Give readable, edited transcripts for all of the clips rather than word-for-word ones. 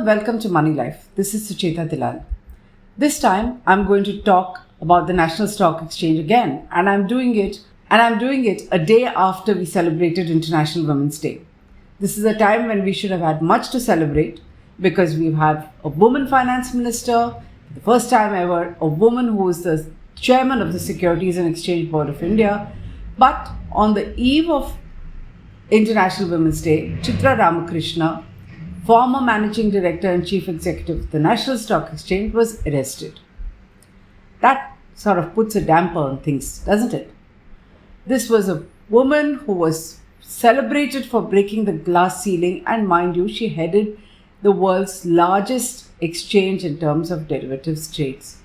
and welcome to Moneylife. This is Sucheta Dalal. This time I'm going to talk about the National Stock Exchange again, and I'm doing it a day after we celebrated International Women's Day. This is a time when we should have had much to celebrate because we have a woman finance minister, the first time ever, a woman who is the chairman of the Securities and Exchange Board of India. But on the eve of International Women's Day, Chitra Ramakrishna, former managing director and chief executive of the National Stock Exchange, was arrested. That sort of puts a damper on things, doesn't it? This was a woman who was celebrated for breaking the glass ceiling, and mind you, she headed the world's largest exchange in terms of derivatives trades.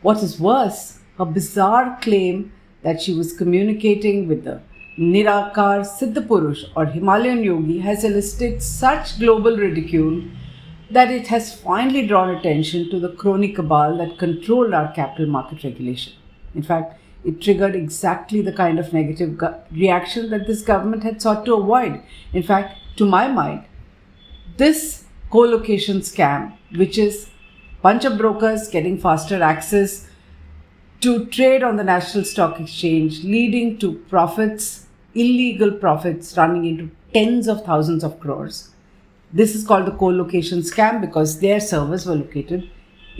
What is worse, her bizarre claim that she was communicating with the Nirakar Siddhapurush or Himalayan yogi has elicited such global ridicule that it has finally drawn attention to the crony cabal that controlled our capital market regulation. In fact, it triggered exactly the kind of negative reaction that this government had sought to avoid. In fact, to my mind, this co-location scam, which is a bunch of brokers getting faster access to trade on the National Stock Exchange, leading to profits, illegal profits running into tens of thousands of crores. This is called the co-location scam because their servers were located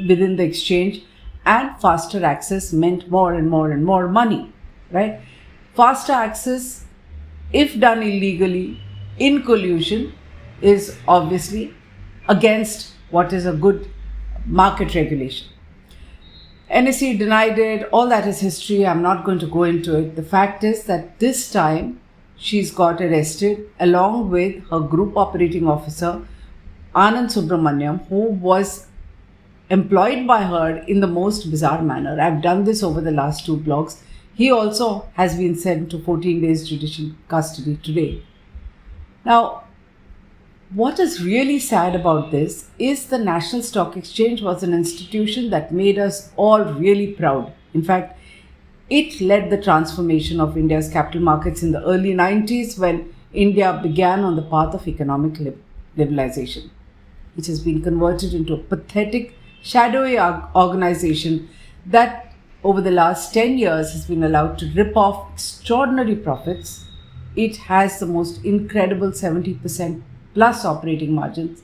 within the exchange, and faster access meant more and more and more money, right? Faster access, if done illegally, in collusion, is obviously against what is a good market regulation. NSE denied it, all that is history, I'm not going to go into it. The fact is that this time she's got arrested along with her group operating officer, Anand Subramaniam, who was employed by her in the most bizarre manner. I've done this over the last two blogs. He also has been sent to 14 days judicial custody today. Now, what is really sad about this is the National Stock Exchange was an institution that made us all really proud. In fact, it led the transformation of India's capital markets in the early 90s when India began on the path of economic liberalization. It has been converted into a pathetic, shadowy organization that over the last 10 years has been allowed to rip off extraordinary profits. It has the most incredible 70% plus operating margins,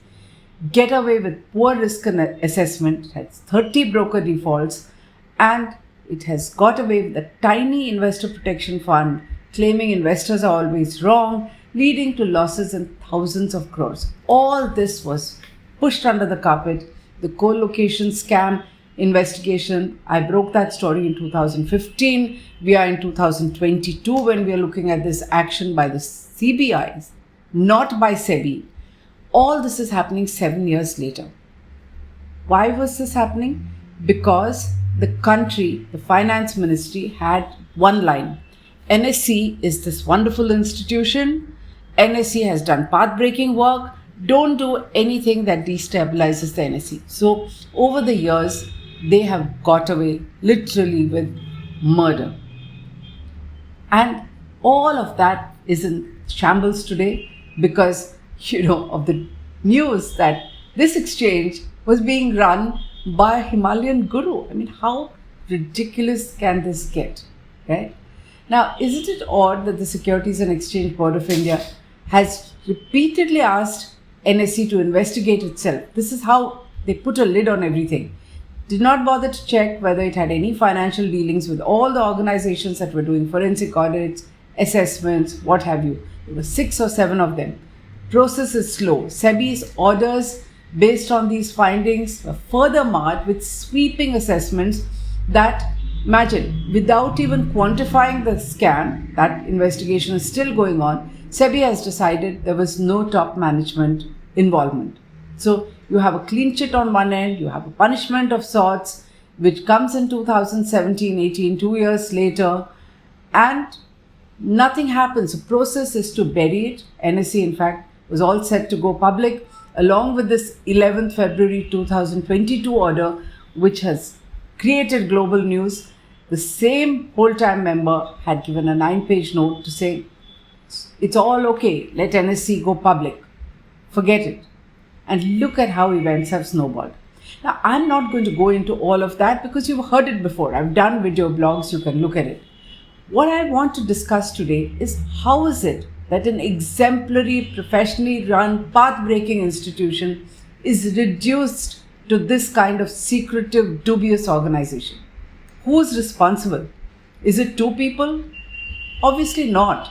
get away with poor risk assessment, has 30 broker defaults, and it has got away with a tiny investor protection fund claiming investors are always wrong, leading to losses in thousands of crores. All this was pushed under the carpet. The co-location scam investigation, I broke that story in 2015. We are in 2022 when we are looking at this action by the CBI, not by SEBI. All this is happening 7 years later. Why was this happening? Because the country, the finance ministry, had one line. NSE is this wonderful institution. NSE has done path-breaking work. Don't do anything that destabilizes the NSE. So over the years, they have got away literally with murder. And all of that is in shambles today because, of the news that this exchange was being run by a Himalayan guru. I mean, how ridiculous can this get, right? Now, isn't it odd that the Securities and Exchange Board of India has repeatedly asked NSE to investigate itself? This is how they put a lid on everything. Did not bother to check whether it had any financial dealings with all the organizations that were doing forensic audits, assessments, what have you. There were 6 or 7 of them. Process is slow. SEBI's orders based on these findings were further marred with sweeping assessments that, imagine, without even quantifying the scam, that investigation is still going on, SEBI has decided there was no top management involvement. So you have a clean chit on one end, you have a punishment of sorts, which comes in 2017-18, 2 years later, and nothing happens. The process is to bury it. NSE, in fact, was all set to go public, along with this 11th February 2022 order, which has created global news. The same whole-time member had given a 9-page note to say, it's all okay, let NSE go public. Forget it. And look at how events have snowballed. Now, I'm not going to go into all of that because you've heard it before. I've done video blogs, you can look at it. What I want to discuss today is how is it that an exemplary, professionally run, path-breaking institution is reduced to this kind of secretive, dubious organization? Who's responsible? Is it two people? Obviously not.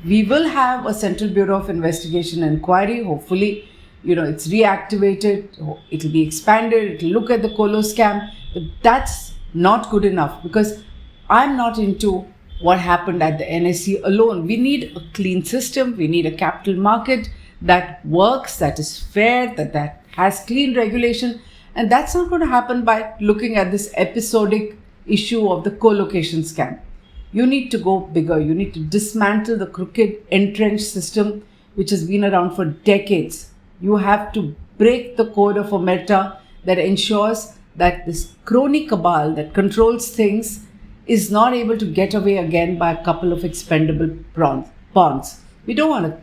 We will have a Central Bureau of Investigation inquiry. Hopefully, it's reactivated, it'll be expanded, it'll look at the colo scam. But that's not good enough because I'm not into what happened at the NSE alone. We need a clean system. We need a capital market that works, that is fair, that has clean regulation. And that's not going to happen by looking at this episodic issue of the co-location scam. You need to go bigger. You need to dismantle the crooked, entrenched system which has been around for decades. You have to break the code of omerta that ensures that this crony cabal that controls things is not able to get away again by a couple of expendable pawns. We don't want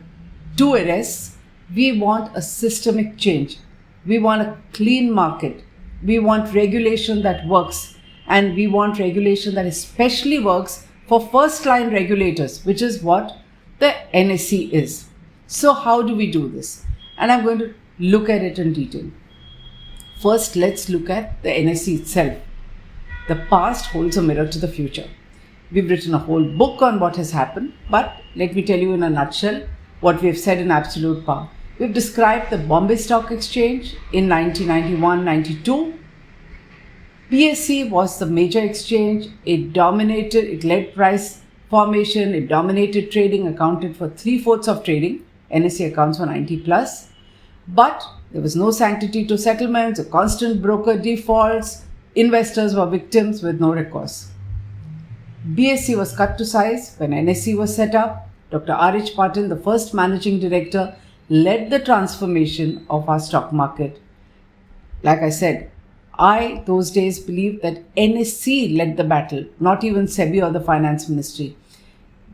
two arrests. We want a systemic change. We want a clean market. We want regulation that works. And we want regulation that especially works for first-line regulators, which is what the NSE is. So how do we do this? And I'm going to look at it in detail. First, let's look at the NSE itself. The past holds a mirror to the future. We've written a whole book on what has happened, but let me tell you in a nutshell what we have said in absolute power. We've described the Bombay Stock Exchange in 1991-92. BSE was the major exchange. It dominated, it led price formation, it dominated trading, accounted for 3/4 of trading. NSE accounts for 90 plus. But there was no sanctity to settlements, a constant broker defaults, investors were victims with no recourse. BSE was cut to size when NSE was set up. Dr. R.H. Patil, the first managing director, led the transformation of our stock market. Like I said, I those days believed that NSE led the battle, not even SEBI or the finance ministry.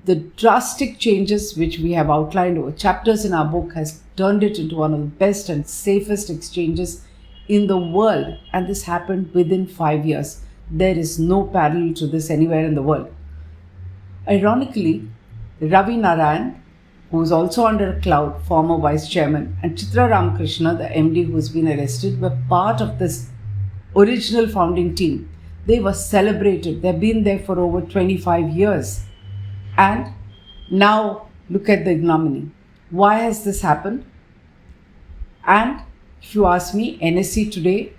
The drastic changes which we have outlined over chapters in our book has turned it into one of the best and safest exchanges in the world, and this happened within 5 years. There is no parallel to this anywhere in the world. Ironically, Ravi Narayan, who is also under a cloud, former vice chairman, and Chitra Ramakrishna, the MD who has been arrested, were part of this original founding team. They were celebrated. They've been there for over 25 years. And now look at the ignominy. Why has this happened? And if you ask me, NSE today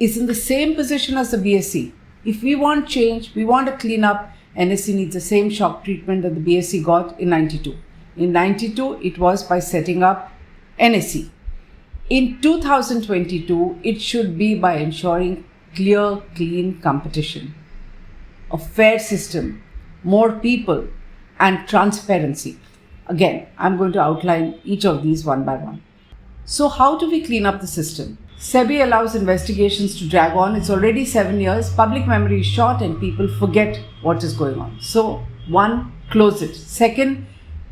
is in the same position as the BSE. If we want change, we want to clean up, NSE needs the same shock treatment that the BSE got in 92. In 92, it was by setting up NSE. In 2022, it should be by ensuring clear, clean competition, a fair system, more people, and transparency. Again, I'm going to outline each of these one by one. So how do we clean up the system? SEBI allows investigations to drag on. It's already 7 years. Public memory is short and people forget what is going on. So, one, close it. Second,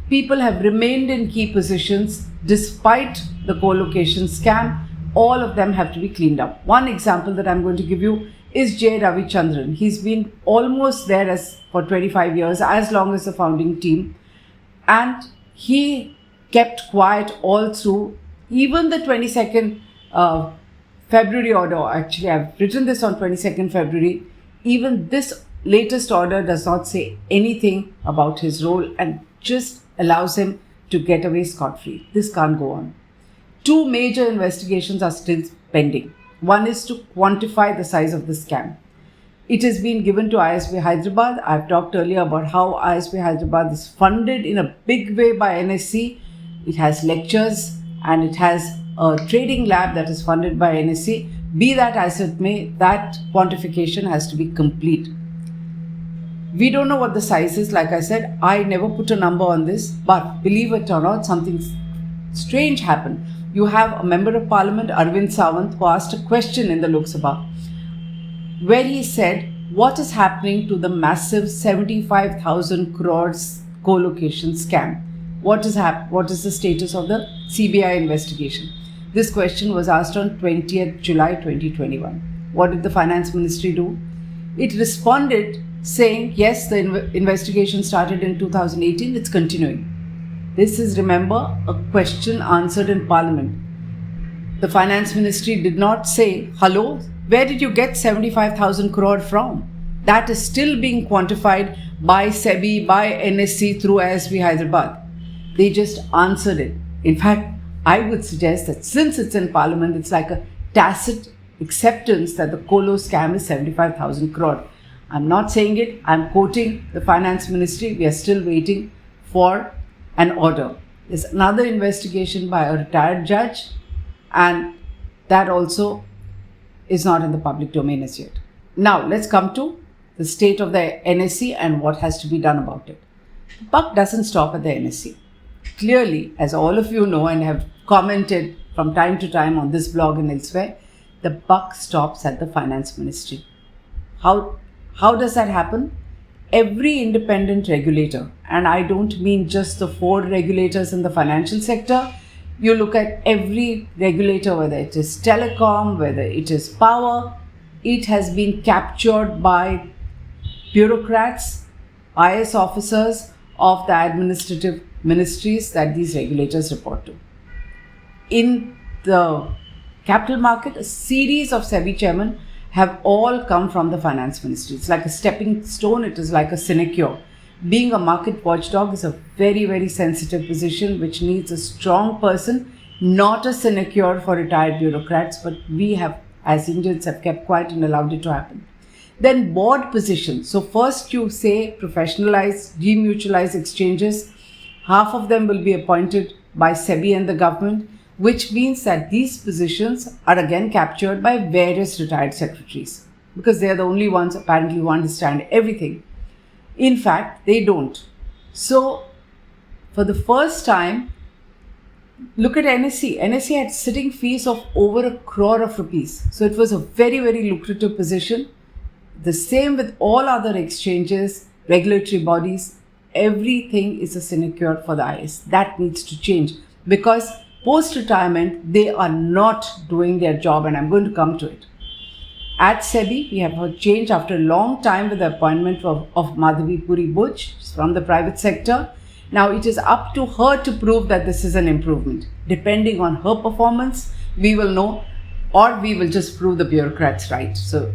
people have remained in key positions despite the co-location scam. All of them have to be cleaned up. One example that I'm going to give you is J. Ravichandran. He's been almost there for 25 years, as long as the founding team. And he kept quiet all through. Even the 22nd February order, actually I've written this on 22nd February, even this latest order does not say anything about his role and just allows him to get away scot-free. This can't go on. Two major investigations are still pending. One is to quantify the size of the scam. It has been given to ISB Hyderabad. I've talked earlier about how ISB Hyderabad is funded in a big way by NSE. It has lectures and it has a trading lab that is funded by NSE. Be that as it may, that quantification has to be complete. We don't know what the size is. Like I said, I never put a number on this, but believe it or not, something strange happened. You have a member of parliament, Arvind Sawant, who asked a question in the Lok Sabha where he said, what is happening to the massive 75,000 crores co-location scam? What is the status of the CBI investigation? This question was asked on 20th July 2021. What did the Finance Ministry do? It responded saying, yes, the investigation started in 2018, it's continuing. This is, remember, a question answered in Parliament. The Finance Ministry did not say, hello, where did you get 75,000 crore from? That is still being quantified by SEBI, by NSE through ISB Hyderabad. They just answered it. In fact, I would suggest that since it's in Parliament, it's like a tacit acceptance that the colo scam is 75,000 crore. I'm not saying it, I'm quoting the Finance Ministry. We are still waiting for an order. There's another investigation by a retired judge, and that also is not in the public domain as yet. Now, let's come to the state of the NSE and what has to be done about it. The buck doesn't stop at the NSE. Clearly, as all of you know and have commented from time to time on this blog and elsewhere, the buck stops at the Finance Ministry. How does that happen? Every independent regulator, and I don't mean just the 4 regulators in the financial sector, you look at every regulator, whether it is telecom, whether it is power, it has been captured by bureaucrats, IS officers of the administrative ministries that these regulators report to. In the capital market, a series of SEBI chairmen have all come from the Finance Ministry. It's like a stepping stone, it is like a sinecure. Being a market watchdog is a very, very sensitive position which needs a strong person, not a sinecure for retired bureaucrats, but we have, as Indians, have kept quiet and allowed it to happen. Then board positions. So first you say professionalize, demutualize exchanges. Half of them will be appointed by SEBI and the government, which means that these positions are again captured by various retired secretaries because they are the only ones apparently who understand everything. In fact, they don't. So, for the first time, look at NSE. NSE had sitting fees of over 1 crore of rupees. So, it was a very, very lucrative position. The same with all other exchanges, regulatory bodies. Everything is a sinecure for the IS. That needs to change because post-retirement, they are not doing their job, and I'm going to come to it. At SEBI, we have a change after a long time with the appointment of Madhavi Puri Buch from the private sector. Now, it is up to her to prove that this is an improvement. Depending on her performance, we will know, or we will just prove the bureaucrats right. So,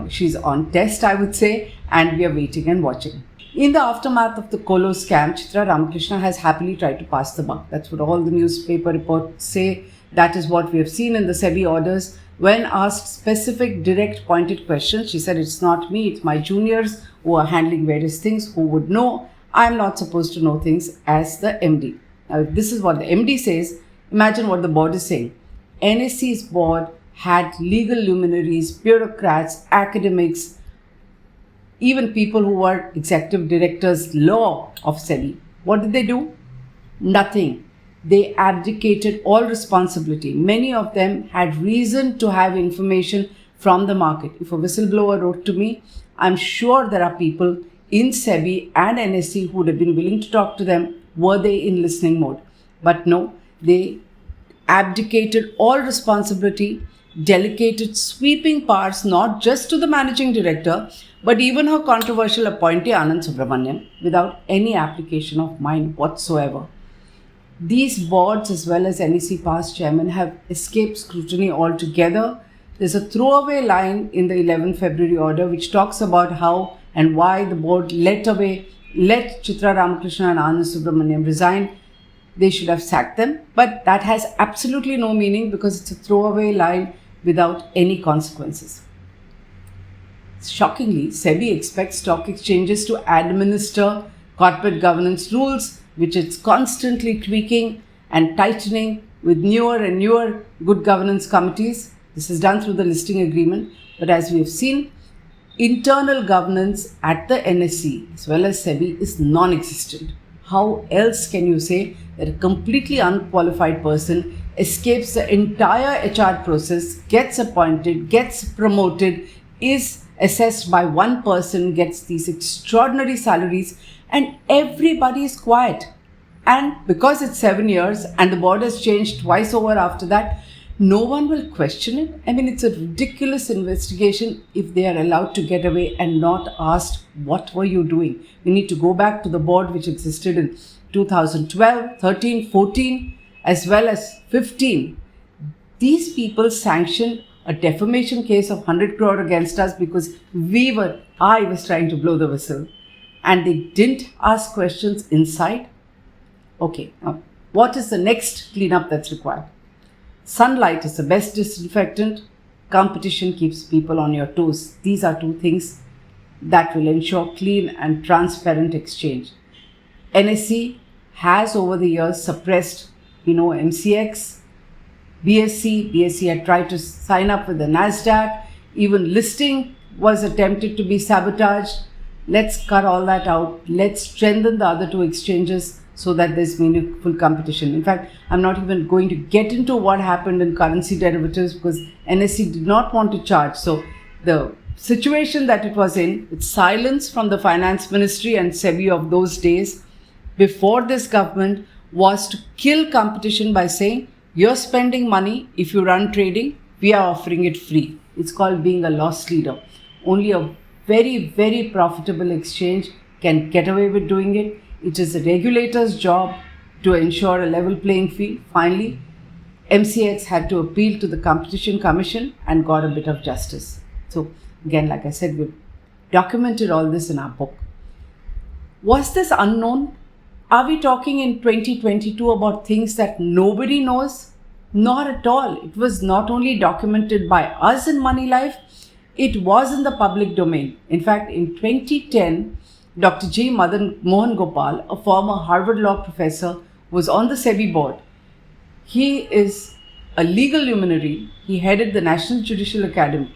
she's on test, I would say, and we are waiting and watching. In the aftermath of the colo scam, Chitra Ramakrishna has happily tried to pass the buck. That's what all the newspaper reports say. That is what we have seen in the SEBI orders. When asked specific, direct, pointed questions, she said, it's not me, it's my juniors who are handling various things, who would know. I'm not supposed to know things as the MD. Now, if this is what the MD says, imagine what the board is saying. NSE's board had legal luminaries, bureaucrats, academics, even people who were executive directors law of SEBI. What did they do? Nothing. They abdicated all responsibility. Many of them had reason to have information from the market. If a whistleblower wrote to me, I'm sure there are people in SEBI and NSE who would have been willing to talk to them were they in listening mode. But no, they abdicated all responsibility, delegated sweeping powers not just to the managing director, but even her controversial appointee Anand Subramanian without any application of mind whatsoever. These boards as well as NEC past chairmen have escaped scrutiny altogether. There's a throwaway line in the 11 February order which talks about how and why the board let Chitra Ramakrishna and Anand Subramanian resign. They should have sacked them, but that has absolutely no meaning because it's a throwaway line without any consequences. Shockingly, SEBI expects stock exchanges to administer corporate governance rules, which it's constantly tweaking and tightening with newer and newer good governance committees. This is done through the listing agreement. But as we have seen, internal governance at the NSE as well as SEBI is non-existent. How else can you say that a completely unqualified person escapes the entire HR process, gets appointed, gets promoted, is assessed by one person, gets these extraordinary salaries, and everybody is quiet? And because it's 7 years and the board has changed twice over after that, no one will question it. I mean, it's a ridiculous investigation if they are allowed to get away and not asked, what were you doing? We need to go back to the board which existed in 2012, 13, 14, as well as 15. These people sanctioned a defamation case of 100 crore against us because I was trying to blow the whistle. And they didn't ask questions inside. Okay, now what is the next cleanup that's required? Sunlight is the best disinfectant. Competition keeps people on your toes. These are two things that will ensure clean and transparent exchange. NSE has over the years suppressed, MCX, BSE had tried to sign up with the NASDAQ. Even listing was attempted to be sabotaged. Let's cut all that out. Let's strengthen the other two exchanges so that there's meaningful competition. In fact, I'm not even going to get into what happened in currency derivatives because NSE did not want to charge. So the situation that it was in, with silence from the finance ministry and SEBI of those days before this government, was to kill competition by saying, you're spending money if you run trading, we are offering it free. It's called being a loss leader. Only a very, very profitable exchange can get away with doing it. It is the regulator's job to ensure a level playing field. Finally, MCX had to appeal to the Competition Commission and got a bit of justice. So again, like I said, we've documented all this in our book. Was this unknown? Are we talking in 2022 about things that nobody knows? Not at all. It was not only documented by us in Moneylife, it was in the public domain. In fact, in 2010, Dr. J. Mohan Gopal, a former Harvard Law professor, was on the SEBI board. He is a legal luminary. He headed the National Judicial Academy.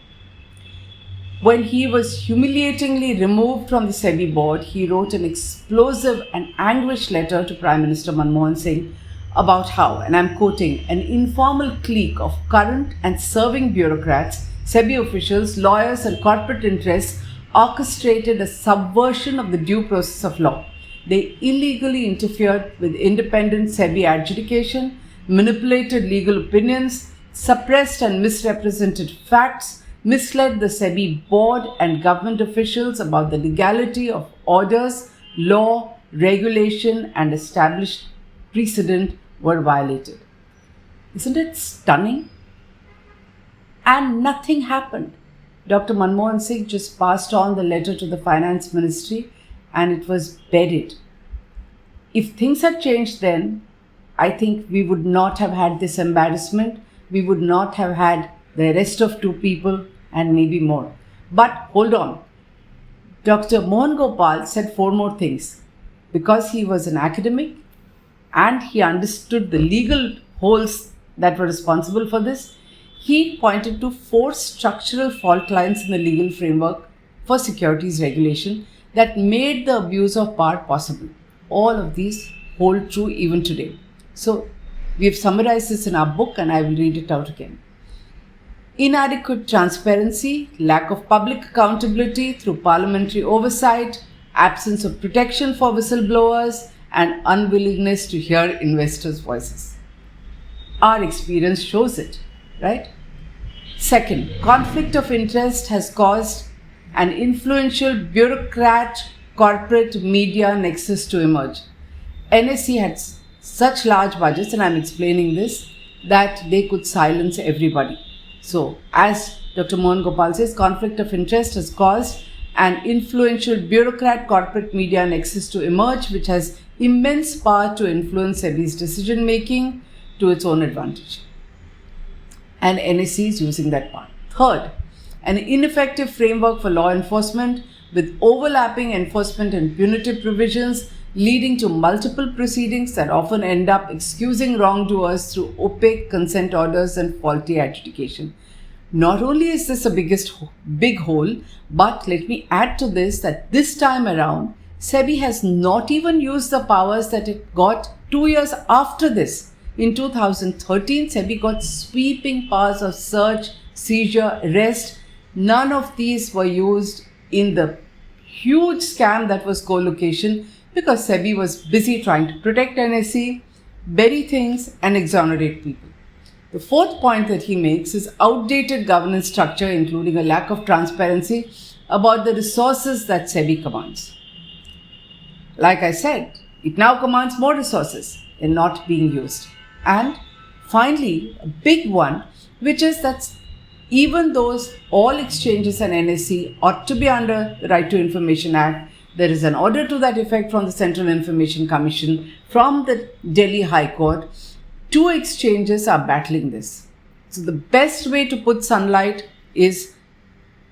When he was humiliatingly removed from the SEBI board, he wrote an explosive and anguished letter to Prime Minister Manmohan Singh about how, and I'm quoting, an informal clique of current and serving bureaucrats, SEBI officials, lawyers and corporate interests orchestrated a subversion of the due process of law. They illegally interfered with independent SEBI adjudication, manipulated legal opinions, suppressed and misrepresented facts, misled the SEBI board and government officials about the legality of orders, law, regulation, and established precedent were violated. Isn't it stunning? And nothing happened. Dr. Manmohan Singh just passed on the letter to the finance ministry and it was buried. If things had changed then, I think we would not have had this embarrassment. We would not have had the arrest of 2 people and maybe more. But hold on. Dr. Mohan Gopal said 4 more things. Because he was an academic and he understood the legal holes that were responsible for this, he pointed to 4 structural fault lines in the legal framework for securities regulation that made the abuse of power possible. All of these hold true even today. So we have summarized this in our book and I will read it out again. Inadequate transparency, lack of public accountability through parliamentary oversight, absence of protection for whistleblowers, and unwillingness to hear investors' voices. Our experience shows it, right? Second, conflict of interest has caused an influential bureaucrat corporate media nexus to emerge. NSE had such large budgets, and I'm explaining this, that they could silence everybody. So, as Dr. Mohan Gopal says, conflict of interest has caused an influential bureaucrat corporate media nexus to emerge, which has immense power to influence SEBI's decision making to its own advantage. And NSE is using that power. Third, an ineffective framework for law enforcement with overlapping enforcement and punitive provisions leading to multiple proceedings that often end up excusing wrongdoers through opaque consent orders and faulty adjudication. Not only is this a big hole, but let me add to this that this time around, SEBI has not even used the powers that it got 2 years after this. In 2013, SEBI got sweeping powers of search, seizure, arrest. None of these were used in the huge scam that was co-location, because SEBI was busy trying to protect NSE, bury things, and exonerate people. The fourth point that he makes is outdated governance structure, including a lack of transparency about the resources that SEBI commands. Like I said, it now commands more resources and not being used. And finally, a big one, which is that even though all exchanges and NSE ought to be under the Right to Information Act, there is an order to that effect from the Central Information Commission, from the Delhi High Court. Two exchanges are battling this. So the best way to put sunlight is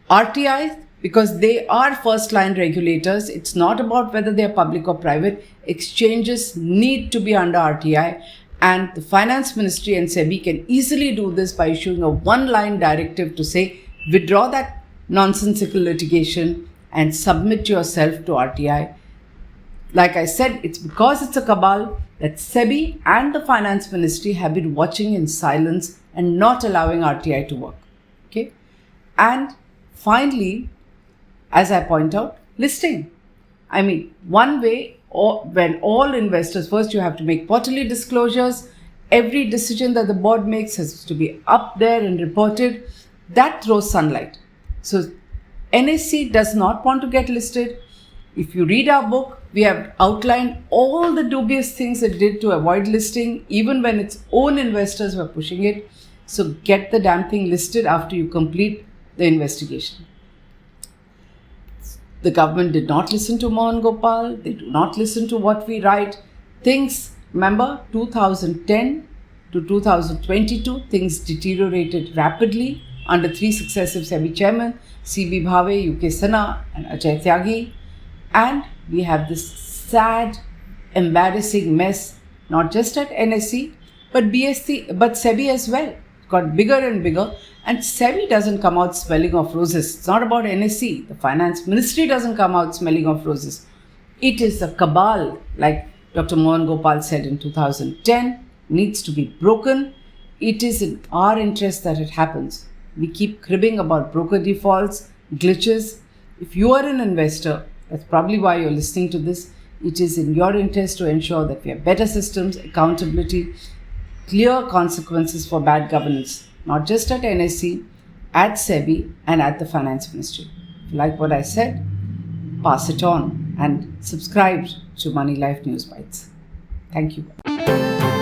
RTI, because they are first-line regulators. It's not about whether they are public or private. Exchanges need to be under RTI, and the Finance Ministry and SEBI can easily do this by issuing a one-line directive to say, withdraw that nonsensical litigation and submit yourself to RTI. Like I said, it's because it's a cabal that SEBI and the Finance Ministry have been watching in silence and not allowing RTI to work. Okay? And finally, as I point out, listing. I mean, one way, when all investors, first you have to make quarterly disclosures. Every decision that the board makes has to be up there and reported. That throws sunlight. So NSE does not want to get listed. If you read our book, we have outlined all the dubious things it did to avoid listing, even when its own investors were pushing it. So get the damn thing listed after you complete the investigation. The government did not listen to Mohan Gopal. They do not listen to what we write. Things, remember, 2010 to 2022, things deteriorated rapidly under three successive SEBI chairmen, C.B. Bhave, U.K. Sinha, and Ajay Tyagi. And we have this sad, embarrassing mess, not just at NSE, but SEBI as well. It got bigger and bigger. And SEBI doesn't come out smelling of roses. It's not about NSE. The Finance Ministry doesn't come out smelling of roses. It is a cabal, like Dr. Mohan Gopal said in 2010, needs to be broken. It is in our interest that it happens. We keep cribbing about broker defaults, glitches. If you are an investor, that's probably why you're listening to this. It is in your interest to ensure that we have better systems, accountability, clear consequences for bad governance, not just at NSE, at SEBI, and at the Finance Ministry. If you like what I said, pass it on and subscribe to Moneylife News Bites. Thank you.